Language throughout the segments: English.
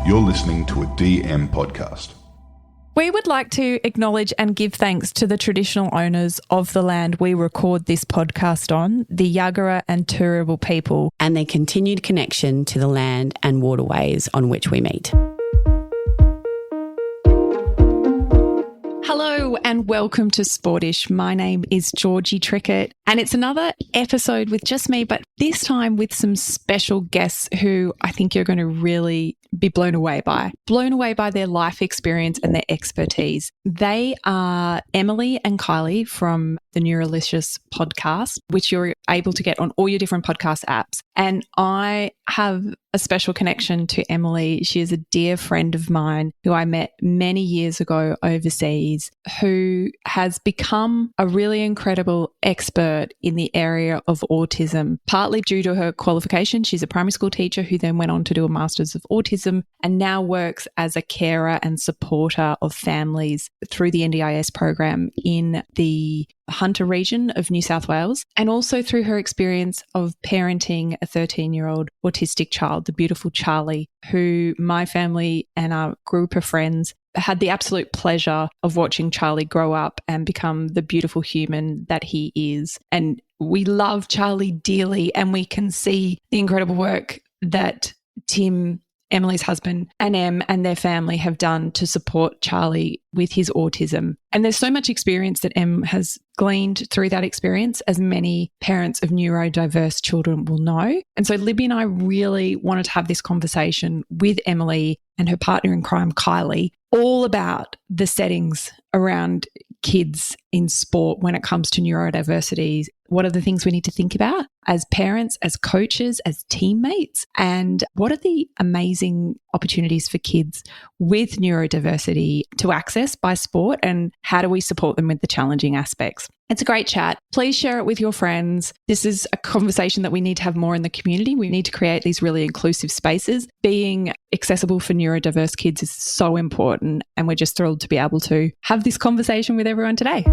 You're listening to a DM podcast. We would like to acknowledge and give thanks to the traditional owners of the land we record this podcast on, the Yagara and Turrbal people, and their continued connection to the land and waterways on which we meet. Hello and welcome to Sportish. My name is Georgie Trickett and it's another episode with just me, but this time with some special guests who I think you're going to really be blown away by their life experience and their expertise. They are Emily and Kylee from the Neurolicious podcast, which you're able to get on all your different podcast apps. And I have a special connection to Emily. She is a dear friend of mine who I met many years ago overseas, who has become a really incredible expert in the area of autism, partly due to her qualification. She's a primary school teacher who then went on to do a Masters of Autism and now works as a carer and supporter of families through the NDIS program in the Hunter region of New South Wales, and also through her experience of parenting a 13-year-old autistic child, the beautiful Charlie, who my family and our group of friends had the absolute pleasure of watching Charlie grow up and become the beautiful human that he is. And we love Charlie dearly, and we can see the incredible work that Tim, Emily's husband, and Em and their family have done to support Charlie with his autism. And there's so much experience that Em has gleaned through that experience, as many parents of neurodiverse children will know. And so Libby and I really wanted to have this conversation with Emily and her partner in crime, Kylee, all about the settings around kids in sport when it comes to neurodiversity. What are the things we need to think about as parents, as coaches, as teammates? And what are the amazing opportunities for kids with neurodiversity to access by sport? And how do we support them with the challenging aspects? It's a great chat. Please share it with your friends. This is a conversation that we need to have more in the community. We need to create these really inclusive spaces. Being accessible for neurodiverse kids is so important, and we're just thrilled to be able to have this conversation with everyone today.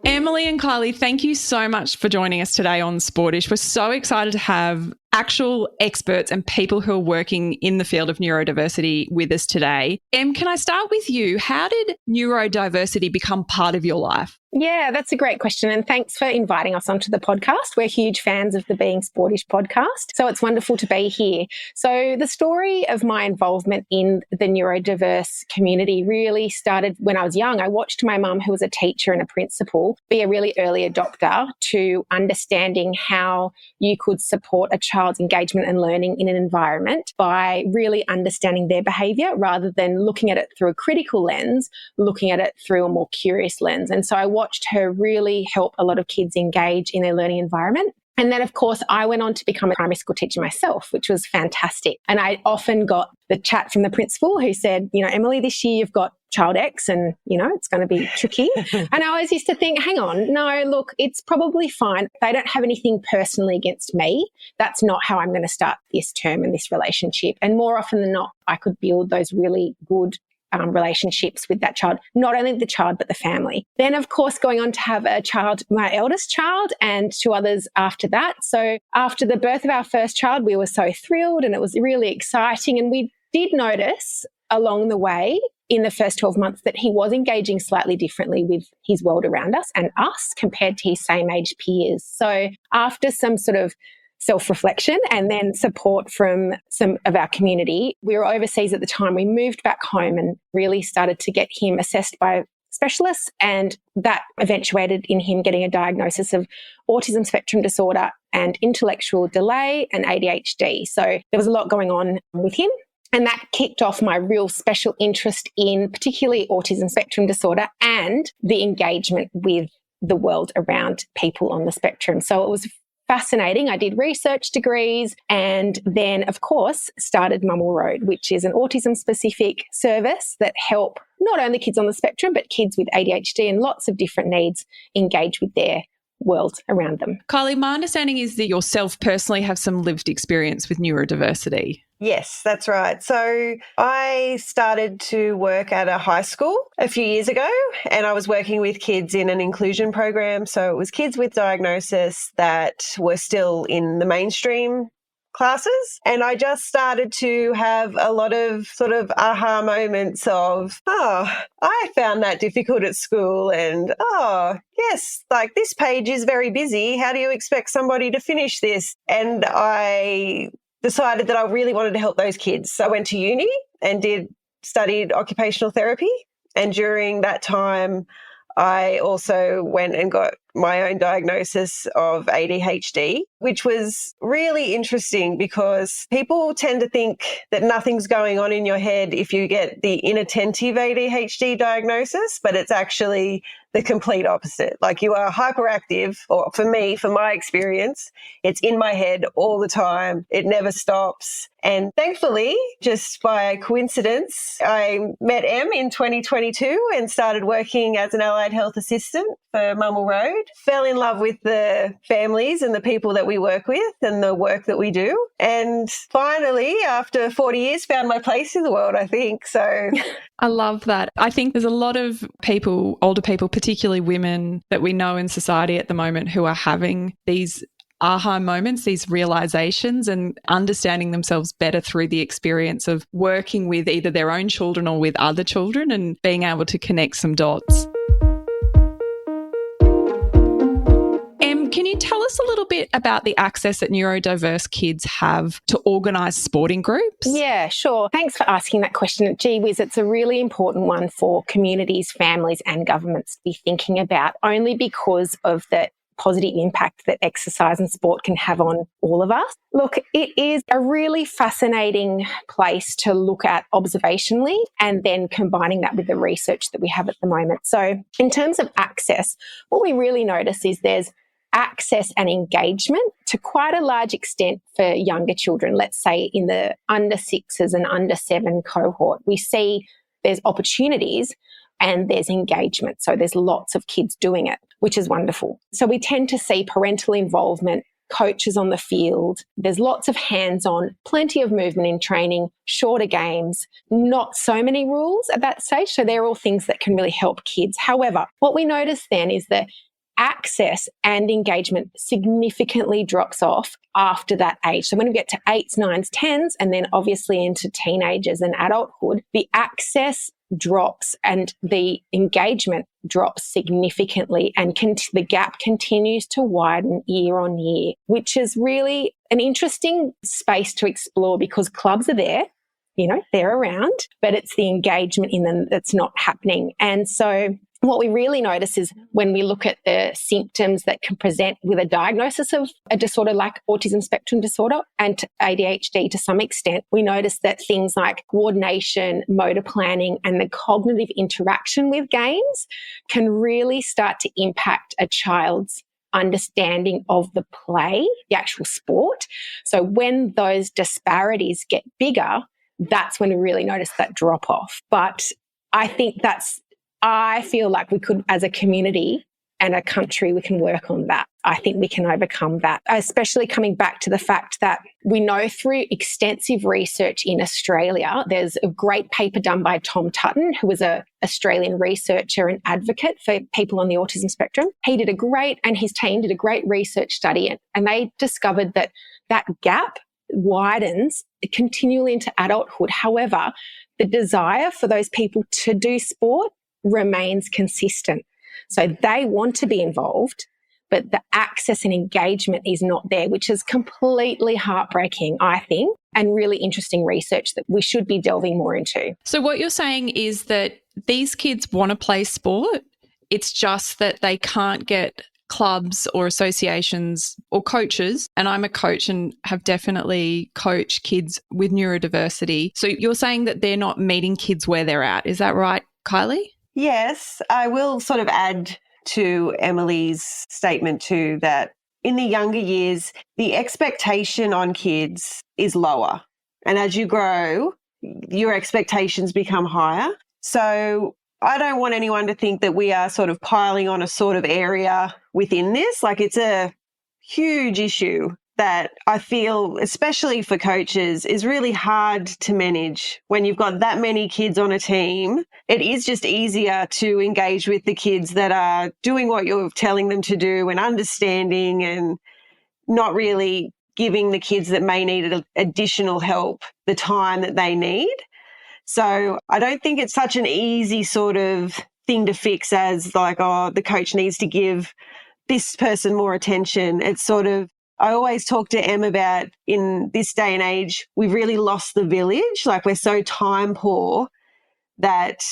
Emily and Kylee, thank you so much for joining us today on Sportish. We're so excited to have actual experts and people who are working in the field of neurodiversity with us today. Em, can I start with you? How did neurodiversity become part of your life? Yeah, that's a great question. And thanks for inviting us onto the podcast. We're huge fans of the Being Sportish podcast. So it's wonderful to be here. So the story of my involvement in the neurodiverse community really started when I was young. I watched my mum, who was a teacher and a principal, be a really early adopter to understanding how you could support a child's engagement and learning in an environment by really understanding their behaviour rather than looking at it through a critical lens, looking at it through a more curious lens. And so I watched her really help a lot of kids engage in their learning environment. And then, of course, I went on to become a primary school teacher myself, which was fantastic. And I often got the chat from the principal who said, Emily, this year you've got child X and, it's going to be tricky. And I always used to think, hang on, no, look, it's probably fine. They don't have anything personally against me. That's not how I'm going to start this term and this relationship. And more often than not, I could build those really good relationships with that child, not only the child, but the family. Then, of course, going on to have a child, my eldest child, and two others after that. So after the birth of our first child, we were so thrilled and it was really exciting. And we did notice along the way in the first 12 months that he was engaging slightly differently with his world around us and us compared to his same age peers. So after some sort of self-reflection and then support from some of our community. We were overseas at the time. We moved back home and really started to get him assessed by specialists, and that eventuated in him getting a diagnosis of autism spectrum disorder and intellectual delay and ADHD. So there was a lot going on with him. And that kicked off my real special interest in particularly autism spectrum disorder and the engagement with the world around people on the spectrum. So it was fascinating. I did research degrees and then, of course, started Mumble Road, which is an autism-specific service that help not only kids on the spectrum, but kids with ADHD and lots of different needs engage with their world around them. Kylee, my understanding is that yourself personally have some lived experience with neurodiversity. Yes, that's right. So I started to work at a high school a few years ago, and I was working with kids in an inclusion program. So it was kids with diagnosis that were still in the mainstream classes. And I just started to have a lot of sort of aha moments of, I found that difficult at school. And, yes, like this page is very busy. How do you expect somebody to finish this? And I decided that I really wanted to help those kids. So I went to uni and studied occupational therapy. And during that time, I also went and got my own diagnosis of ADHD, which was really interesting because people tend to think that nothing's going on in your head if you get the inattentive ADHD diagnosis, but it's actually the complete opposite. Like you are hyperactive, or for me, from my experience, it's in my head all the time. It never stops. And thankfully, just by coincidence, I met Em in 2022 and started working as an allied health assistant for Mummel Road. Fell in love with the families and the people that we work with and the work that we do. And finally, after 40 years, found my place in the world, I think. So I love that. I think there's a lot of people, older people, particularly women that we know in society at the moment who are having these aha moments, these realizations, and understanding themselves better through the experience of working with either their own children or with other children and being able to connect some dots. Can you tell us a little bit about the access that neurodiverse kids have to organised sporting groups? Yeah, sure. Thanks for asking that question. Gee whiz, it's a really important one for communities, families and governments to be thinking about, only because of the positive impact that exercise and sport can have on all of us. Look, it is a really fascinating place to look at observationally and then combining that with the research that we have at the moment. So in terms of access, what we really notice is there's access and engagement to quite a large extent for younger children. Let's say in the under 6s and under 7 cohort, we see there's opportunities and there's engagement. So there's lots of kids doing it, which is wonderful. So we tend to see parental involvement, coaches on the field. There's lots of hands-on, plenty of movement in training, shorter games, not so many rules at that stage. So they're all things that can really help kids. However, what we notice then is that access and engagement significantly drops off after that age. So when we get to 8s, 9s, 10s, and then obviously into teenagers and adulthood, the access drops and the engagement drops significantly, and the gap continues to widen year on year, which is really an interesting space to explore because clubs are there, they're around, but it's the engagement in them that's not happening. And so what we really notice is when we look at the symptoms that can present with a diagnosis of a disorder like autism spectrum disorder and ADHD to some extent, we notice that things like coordination, motor planning, and the cognitive interaction with games can really start to impact a child's understanding of the play, the actual sport. So when those disparities get bigger, that's when we really notice that drop off. But I think I feel like we could, as a community and a country, we can work on that. I think we can overcome that, especially coming back to the fact that we know through extensive research in Australia, there's a great paper done by Tom Tutton, who was an Australian researcher and advocate for people on the autism spectrum. And his team did a great research study, and they discovered that gap widens continually into adulthood. However, the desire for those people to do sport remains consistent. So they want to be involved, but the access and engagement is not there, which is completely heartbreaking, I think, and really interesting research that we should be delving more into. So what you're saying is that these kids want to play sport, it's just that they can't get clubs or associations or coaches, and I'm a coach and have definitely coached kids with neurodiversity. So you're saying that they're not meeting kids where they're at. Is that right, Kylee? Yes, I will sort of add to Emily's statement too that in the younger years, the expectation on kids is lower. And as you grow, your expectations become higher. So I don't want anyone to think that we are sort of piling on a sort of area within this. Like, it's a huge issue that I feel, especially for coaches, is really hard to manage when you've got that many kids on a team. It is just easier to engage with the kids that are doing what you're telling them to do and understanding and not really giving the kids that may need additional help the time that they need. So I don't think it's such an easy sort of thing to fix as like, oh, the coach needs to give this person more attention. It's sort of, I always talk to Em about in this day and age, we've really lost the village. Like we're so time poor that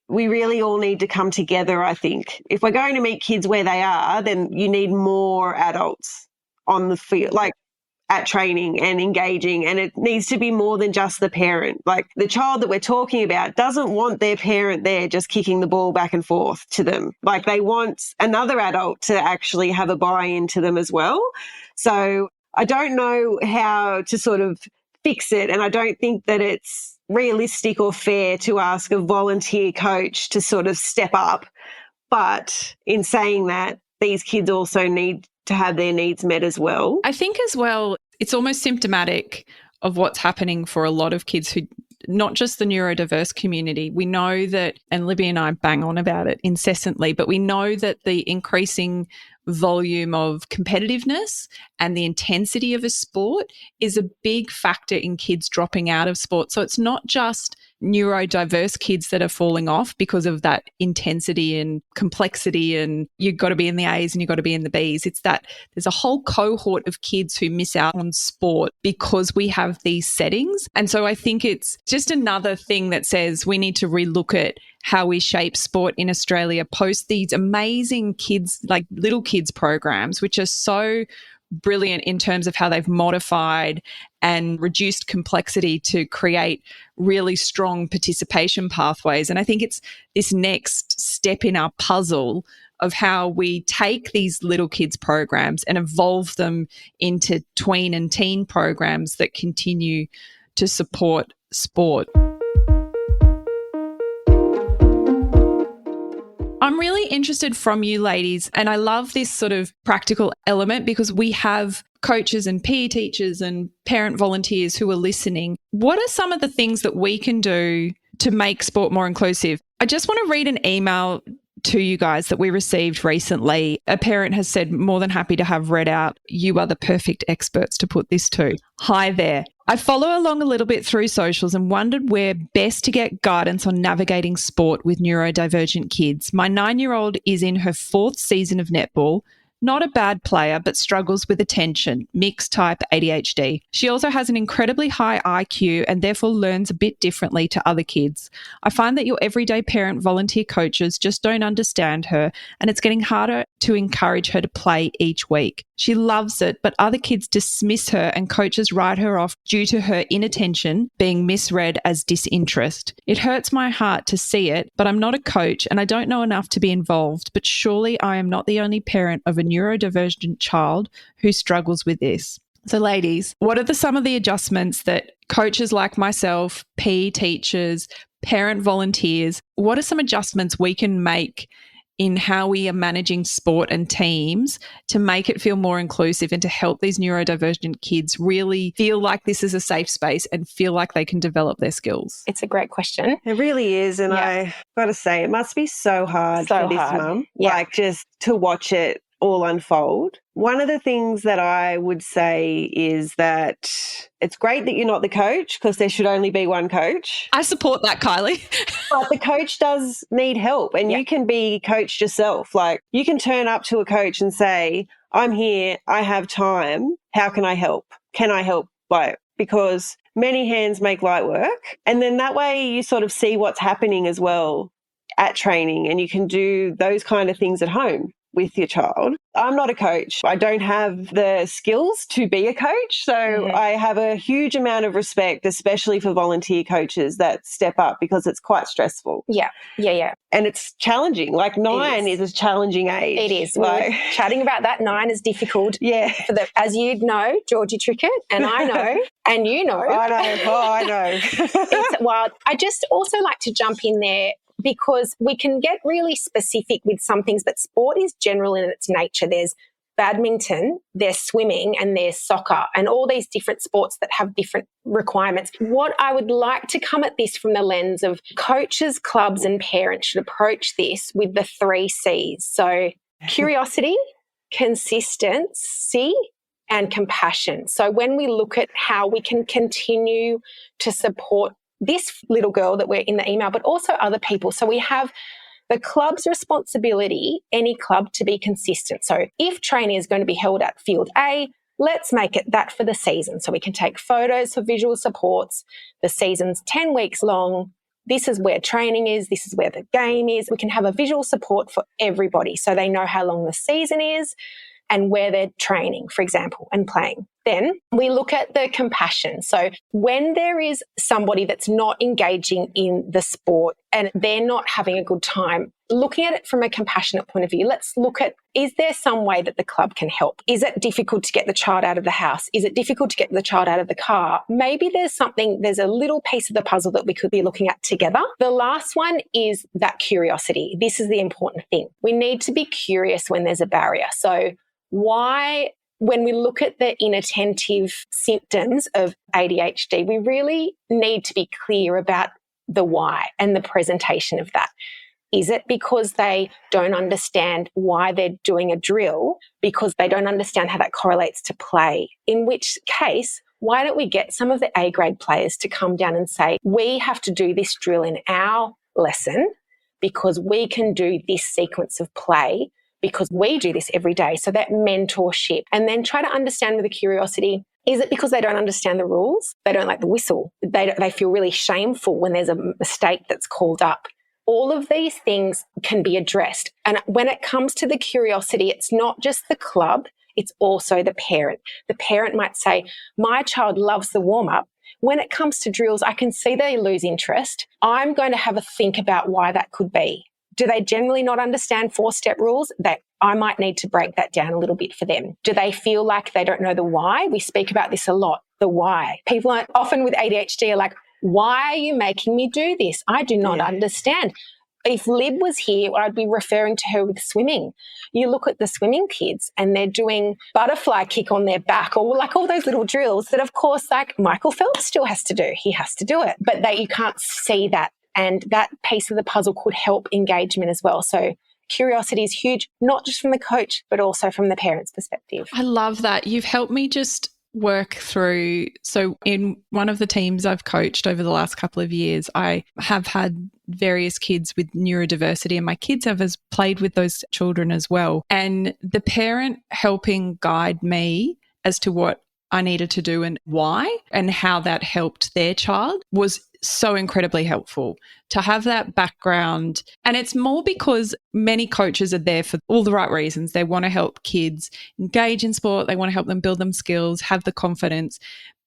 we really all need to come together, I think. If we're going to meet kids where they are, then you need more adults on the field, like at training and engaging, and it needs to be more than just the parent. Like the child that we're talking about doesn't want their parent there just kicking the ball back and forth to them. Like they want another adult to actually have a buy-in to them as well. So I don't know how to sort of fix it, and I don't think that it's realistic or fair to ask a volunteer coach to sort of step up. But in saying that, these kids also need to have their needs met as well. I think as well, it's almost symptomatic of what's happening for a lot of kids who, not just the neurodiverse community. We know that, and Libby and I bang on about it incessantly, but we know that the increasing volume of competitiveness and the intensity of a sport is a big factor in kids dropping out of sport. So it's not just neurodiverse kids that are falling off because of that intensity and complexity and you've got to be in the A's and you've got to be in the B's. It's that there's a whole cohort of kids who miss out on sport because we have these settings. And so I think it's just another thing that says we need to relook at how we shape sport in Australia post these amazing kids, like little kids programs, which are so brilliant in terms of how they've modified and reduced complexity to create really strong participation pathways. And I think it's this next step in our puzzle of how we take these little kids programs and evolve them into tween and teen programs that continue to support sport. I'm really interested from you ladies, and I love this sort of practical element because we have coaches and PE teachers and parent volunteers who are listening. What are some of the things that we can do to make sport more inclusive? I just want to read an email to you guys that we received recently. A parent has said, more than happy to have read out, you are the perfect experts to put this to. Hi there. I follow along a little bit through socials and wondered where best to get guidance on navigating sport with neurodivergent kids. My 9-year-old is in her 4th season of netball. Not a bad player, but struggles with attention, mixed type ADHD. She also has an incredibly high IQ and therefore learns a bit differently to other kids. I find that your everyday parent volunteer coaches just don't understand her, and it's getting harder to encourage her to play each week. She loves it, but other kids dismiss her and coaches write her off due to her inattention being misread as disinterest. It hurts my heart to see it, but I'm not a coach and I don't know enough to be involved, but surely I am not the only parent of a neurodivergent child who struggles with this. So ladies, what are some of the adjustments that coaches like myself, PE teachers, parent volunteers, what are some adjustments we can make in how we are managing sport and teams to make it feel more inclusive and to help these neurodivergent kids really feel like this is a safe space and feel like they can develop their skills? It's a great question. It really is. And I got to say, it must be so hard for this mum, like just to watch it all unfold. One of the things that I would say is that it's great that you're not the coach because there should only be one coach. I support that, Kylie. But the coach does need help and you can be coached yourself. Like you can turn up to a coach and say, I'm here, I have time, how can I help? Can I help? Because many hands make light work. And then that way you sort of see what's happening as well at training and you can do those kind of things at home with your child. I'm not a coach. I don't have the skills to be a coach. So I have a huge amount of respect, especially for volunteer coaches that step up because it's quite stressful. Yeah. And it's challenging. Like 9 is a challenging age. It is. Like, we're chatting about that. 9 is difficult. Yeah. As you know, Georgie Trickett, and I know, and you know. I know. Oh, I know. It's wild. I just also like to jump in there because we can get really specific with some things, but sport is general in its nature. There's badminton, there's swimming, and there's soccer, and all these different sports that have different requirements. What I would like to come at this from the lens of coaches, clubs, and parents should approach this with the 3 C's. So curiosity, consistency, and compassion. So when we look at how we can continue to support this little girl that we're in the email, but also other people. So we have the club's responsibility, any club, to be consistent. So if training is going to be held at field A, let's make it that for the season. So we can take photos for visual supports. The season's 10 weeks long. This is where training is. This is where the game is. We can have a visual support for everybody so they know how long the season is and where they're training, for example, and playing. Then we look at the compassion. So when there is somebody that's not engaging in the sport and they're not having a good time, looking at it from a compassionate point of view, let's look at, is there some way that the club can help? Is it difficult to get the child out of the house? Is it difficult to get the child out of the car? Maybe there's a little piece of the puzzle that we could be looking at together. The last one is that curiosity. This is the important thing. We need to be curious when there's a barrier. So why, when we look at the inattentive symptoms of ADHD, we really need to be clear about the why and the presentation of that. Is it because they don't understand why they're doing a drill, because they don't understand how that correlates to play? In which case, why don't we get some of the A-grade players to come down and say, we have to do this drill in our lesson because we can do this sequence of play because we do this every day. So that mentorship, and then try to understand with a curiosity, is it because they don't understand the rules? They don't like the whistle. They feel really shameful when there's a mistake that's called up. All of these things can be addressed. And when it comes to the curiosity, it's not just the club, it's also the parent. The parent might say, my child loves the warm-up. When it comes to drills, I can see they lose interest. I'm going to have a think about why that could be. Do they generally not understand 4-step rules? That I might need to break that down a little bit for them. Do they feel like they don't know the why? We speak about this a lot, the why. People are often with ADHD are like, why are you making me do this? I do not understand. If Lib was here, I'd be referring to her with swimming. You look at the swimming kids and they're doing butterfly kick on their back or like all those little drills that, of course, like Michael Phelps still has to do. He has to do it. But you can't see that. And that piece of the puzzle could help engagement as well. So curiosity is huge, not just from the coach, but also from the parent's perspective. I love that. You've helped me just work through. So in one of the teams I've coached over the last couple of years, I have had various kids with neurodiversity, and my kids have played with those children as well. And the parent helping guide me as to what I needed to do and why and how that helped their child was so incredibly helpful to have that background. And it's more because many coaches are there for all the right reasons. They want to help kids engage in sport. They want to help them build them skills, have the confidence.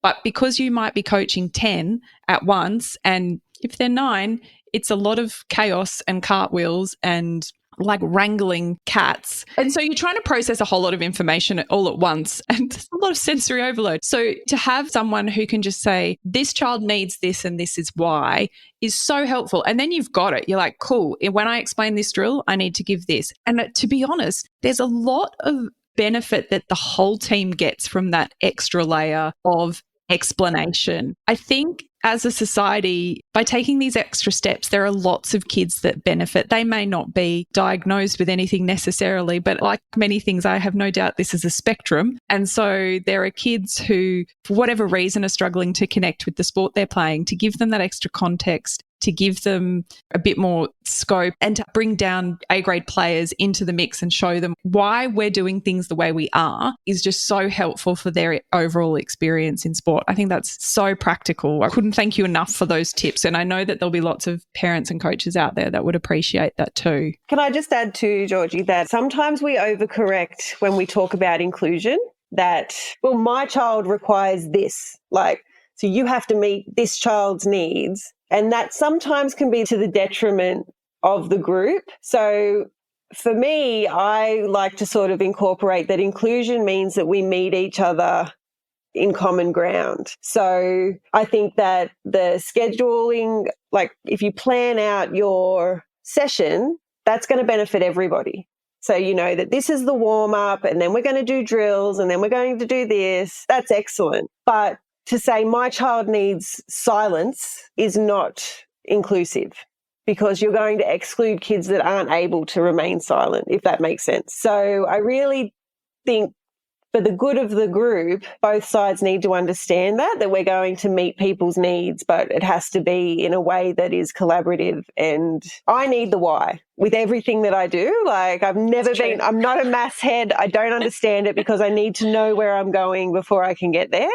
But because you might be coaching 10 at once, and if they're 9, it's a lot of chaos and cartwheels and like wrangling cats. And so you're trying to process a whole lot of information all at once, and there's a lot of sensory overload. So to have someone who can just say, this child needs this and this is why, is so helpful. And then you've got it. You're like, cool, when I explain this drill, I need to give this. And to be honest, there's a lot of benefit that the whole team gets from that extra layer of explanation. I think as a society, by taking these extra steps, there are lots of kids that benefit. They may not be diagnosed with anything necessarily, but like many things, I have no doubt this is a spectrum. And so there are kids who, for whatever reason, are struggling to connect with the sport they're playing, to give them that extra context, to give them a bit more scope, and to bring down A-grade players into the mix and show them why we're doing things the way we are is just so helpful for their overall experience in sport. I think that's so practical. I couldn't thank you enough for those tips. And I know that there'll be lots of parents and coaches out there that would appreciate that too. Can I just add too, Georgie, that sometimes we overcorrect when we talk about inclusion, that, well, my child requires this, like, so you have to meet this child's needs. And that sometimes can be to the detriment of the group. So for me, I like to sort of incorporate that inclusion means that we meet each other in common ground. So I think that the scheduling, like if you plan out your session, that's going to benefit everybody. So you know that this is the warm up and then we're going to do drills and then we're going to do this. That's excellent. But to say my child needs silence is not inclusive, because you're going to exclude kids that aren't able to remain silent, if that makes sense. So I really think for the good of the group, both sides need to understand that we're going to meet people's needs, but it has to be in a way that is collaborative. And I need the why with everything that I do. Like I'm not a maths head. I don't understand it because I need to know where I'm going before I can get there.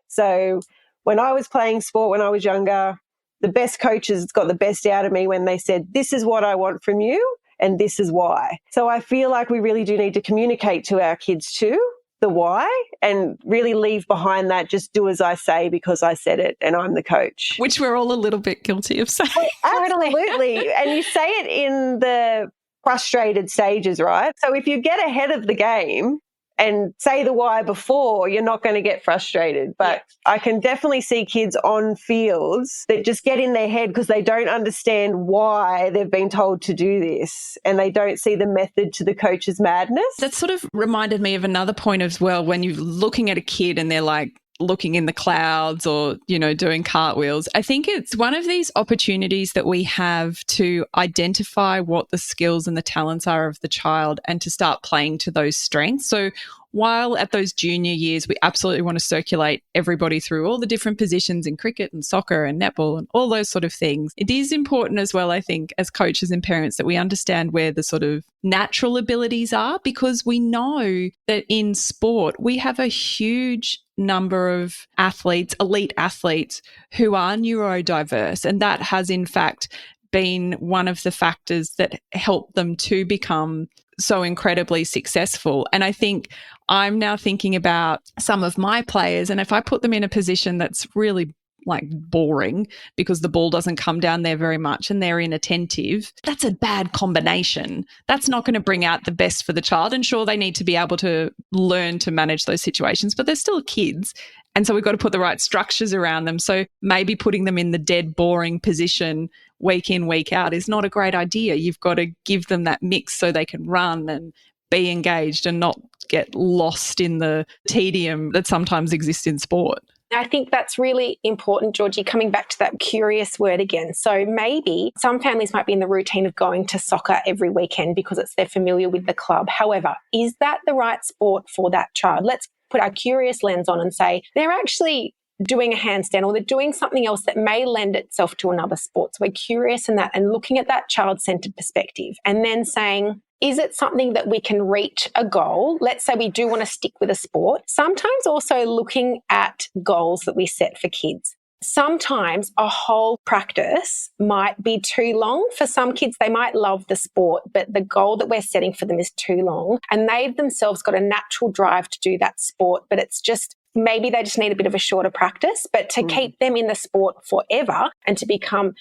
So when I was playing sport when I was younger, the best coaches got the best out of me when they said, this is what I want from you and this is why. So I feel like we really do need to communicate to our kids too, the why, and really leave behind that just do as I say because I said it and I'm the coach. Which we're all a little bit guilty of saying. Absolutely. And you say it in the frustrated stages, right? So if you get ahead of the game and say the why before, you're not going to get frustrated. But I can definitely see kids on fields that just get in their head because they don't understand why they've been told to do this and they don't see the method to the coach's madness. That sort of reminded me of another point as well, when you're looking at a kid and they're like looking in the clouds or, you know, doing cartwheels. I think it's one of these opportunities that we have to identify what the skills and the talents are of the child and to start playing to those strengths. So while at those junior years, we absolutely want to circulate everybody through all the different positions in cricket and soccer and netball and all those sort of things, it is important as well, I think, as coaches and parents, that we understand where the sort of natural abilities are, because we know that in sport, we have a huge number of athletes, elite athletes, who are neurodiverse. And that has, in fact, been one of the factors that helped them to become so incredibly successful. And I think I'm now thinking about some of my players, and if I put them in a position that's really like boring because the ball doesn't come down there very much and they're inattentive, that's a bad combination. That's not going to bring out the best for the child. And sure, they need to be able to learn to manage those situations, but they're still kids. And so we've got to put the right structures around them. So maybe putting them in the dead boring position week in, week out is not a great idea. You've got to give them that mix so they can run and be engaged and not get lost in the tedium that sometimes exists in sport. I think that's really important, Georgie, coming back to that curious word again. So maybe some families might be in the routine of going to soccer every weekend because they're familiar with the club. However, is that the right sport for that child? Let's put our curious lens on and say they're actually doing a handstand or they're doing something else that may lend itself to another sport. So we're curious in that and looking at that child-centered perspective and then saying, is it something that we can reach a goal? Let's say we do want to stick with a sport. Sometimes also looking at goals that we set for kids. Sometimes a whole practice might be too long. For some kids, they might love the sport, but the goal that we're setting for them is too long. And they've themselves got a natural drive to do that sport, but it's just maybe they just need a bit of a shorter practice. But to keep them in the sport forever and to become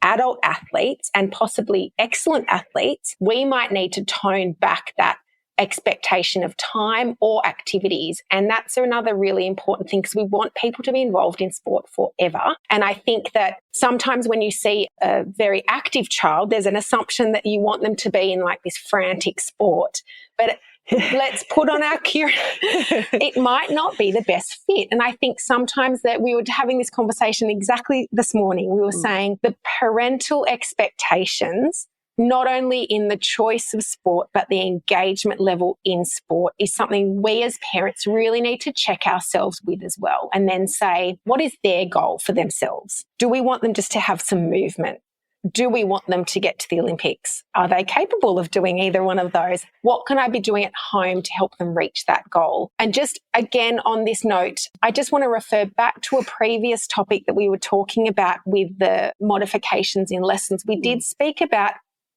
adult athletes and possibly excellent athletes, we might need to tone back that expectation of time or activities. And that's another really important thing because we want people to be involved in sport forever. And I think that sometimes when you see a very active child, there's an assumption that you want them to be in like this frantic sport. But let's put on our it might not be the best fit. And I think sometimes that we were having this conversation exactly this morning. We were saying the parental expectations, not only in the choice of sport, but the engagement level in sport is something we as parents really need to check ourselves with as well. And then say, what is their goal for themselves? Do we want them just to have some movement? Do we want them to get to the Olympics? Are they capable of doing either one of those? What can I be doing at home to help them reach that goal? And just again, on this note, I just want to refer back to a previous topic that we were talking about with the modifications in lessons. We did speak about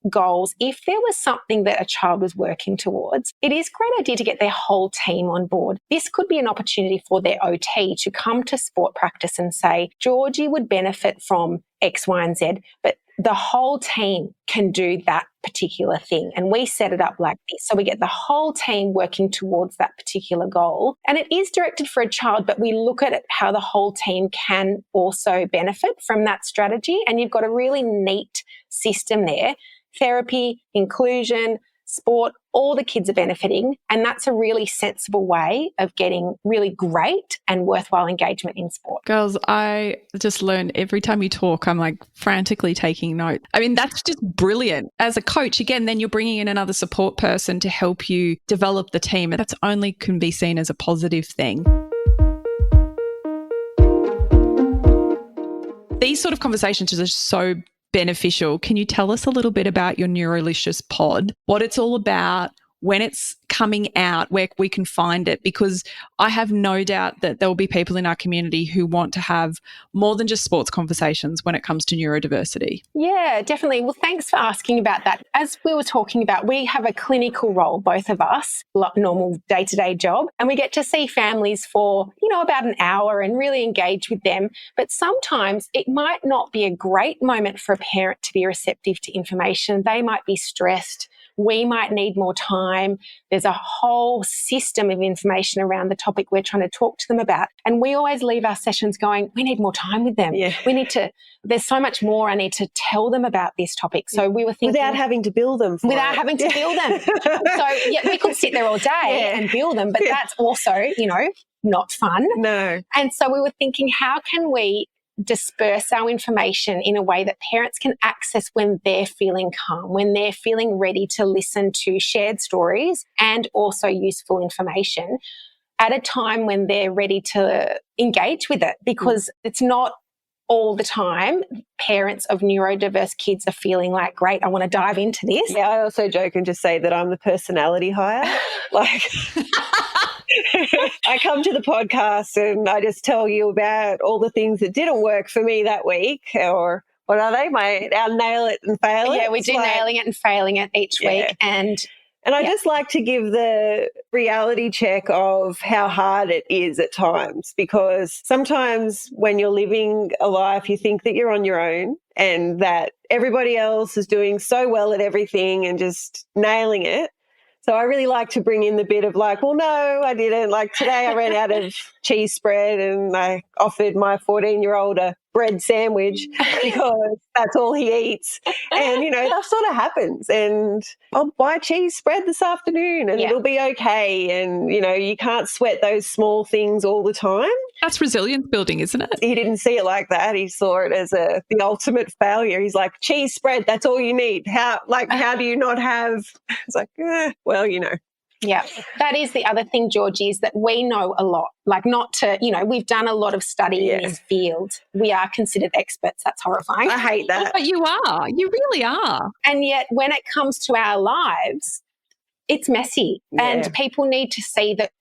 goals. If there was something that a child was working towards, it is a great idea to get their whole team on board. This could be an opportunity for their OT to come to sport practice and say, Georgie would benefit from X, Y, and Z, but the whole team can do that particular thing. And we set it up like this. So we get the whole team working towards that particular goal. And it is directed for a child, but we look at it how the whole team can also benefit from that strategy. And you've got a really neat system there. Therapy, inclusion, sport, all the kids are benefiting, and that's a really sensible way of getting really great and worthwhile engagement in sport. Girls, I just learn every time you talk, I'm like frantically taking note. I mean, that's just brilliant. As a coach, again, then you're bringing in another support person to help you develop the team. And that's only can be seen as a positive thing. These sort of conversations are just so beneficial. Can you tell us a little bit about your Neurolicious pod, what it's all about, when it's coming out, where we can find it? Because I have no doubt that there will be people in our community who want to have more than just sports conversations when it comes to neurodiversity. Yeah, definitely. Well, thanks for asking about that. As we were talking about, we have a clinical role, both of us, normal day-to-day job, and we get to see families for, about an hour and really engage with them. But sometimes it might not be a great moment for a parent to be receptive to information. They might be stressed. We might need more time. There's a whole system of information around the topic we're trying to talk to them about. And we always leave our sessions going, we need more time with them. Yeah. There's so much more I need to tell them about this topic. So we were thinking. Without having to bill them for Without it. having to bill them. So we could sit there all day and bill them, but that's also, not fun. No. And so we were thinking, how can we disperse our information in a way that parents can access when they're feeling calm, when they're feeling ready to listen to shared stories and also useful information at a time when they're ready to engage with it, because it's not all the time parents of neurodiverse kids are feeling like, great, I want to dive into this. Yeah, I also joke and just say that I'm the personality hire. I come to the podcast and I just tell you about all the things that didn't work for me that week, or what are they? Our nail it and fail it. Yeah, we do nailing it and failing it each week. And I just like to give the reality check of how hard it is at times, because sometimes when you're living a life, you think that you're on your own and that everybody else is doing so well at everything and just nailing it. So I really like to bring in the bit of like, well, no, I didn't. Like today I ran out of cheese spread and I offered my 14-year-old a bread sandwich because that's all he eats. And, that sort of happens. And I'll buy cheese spread this afternoon and it'll be okay. And, you can't sweat those small things all the time. That's resilience building, isn't it? He didn't see it like that. He saw it as the ultimate failure. He's like, cheese spread, that's all you need. How do you not have? It's like, well, Yeah, that is the other thing, Georgie, is that we know a lot. We've done a lot of study in this field. We are considered experts. That's horrifying. I hate that. But you are. You really are. And yet when it comes to our lives, it's messy. Yeah. And people need to see that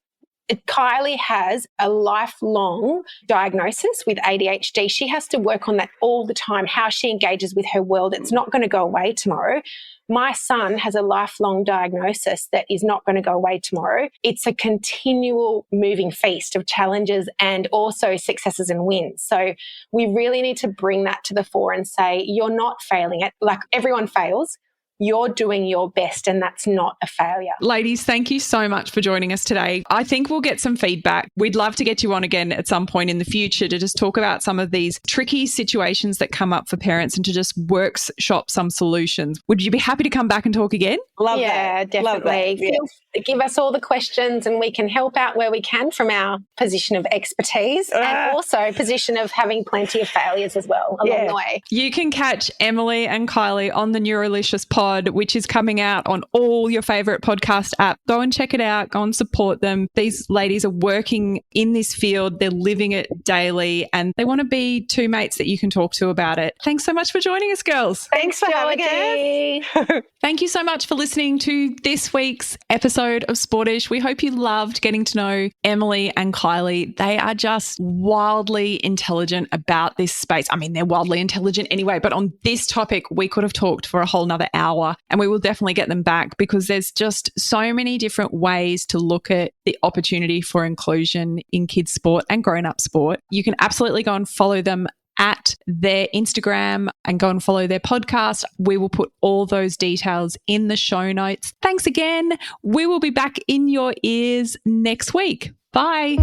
Kylee has a lifelong diagnosis with ADHD. She has to work on that all the time, how she engages with her world. It's not going to go away tomorrow. My son has a lifelong diagnosis that is not going to go away tomorrow. It's a continual moving feast of challenges and also successes and wins. So we really need to bring that to the fore and say, you're not failing it. Like everyone fails. You're doing your best and that's not a failure. Ladies, thank you so much for joining us today. I think we'll get some feedback. We'd love to get you on again at some point in the future to just talk about some of these tricky situations that come up for parents and to just workshop some solutions. Would you be happy to come back and talk again? Love that. Yeah, definitely. Love that. Yeah. Give us all the questions and we can help out where we can from our position of expertise and also position of having plenty of failures as well along the way. You can catch Emily and Kylee on the Neurolicious pod, which is coming out on all your favourite podcast apps. Go and check it out. Go and support them. These ladies are working in this field. They're living it daily and they want to be two mates that you can talk to about it. Thanks so much for joining us, girls. Thanks for having us. Thank you so much for listening to this week's episode of Sportish. We hope you loved getting to know Emily and Kylee. They are just wildly intelligent about this space. I mean, they're wildly intelligent anyway, but on this topic, we could have talked for a whole nother hour and we will definitely get them back because there's just so many different ways to look at the opportunity for inclusion in kids sport and grown-up sport. You can absolutely go and follow them at their Instagram and go and follow their podcast. We will put all those details in the show notes. Thanks again. We will be back in your ears next week. Bye.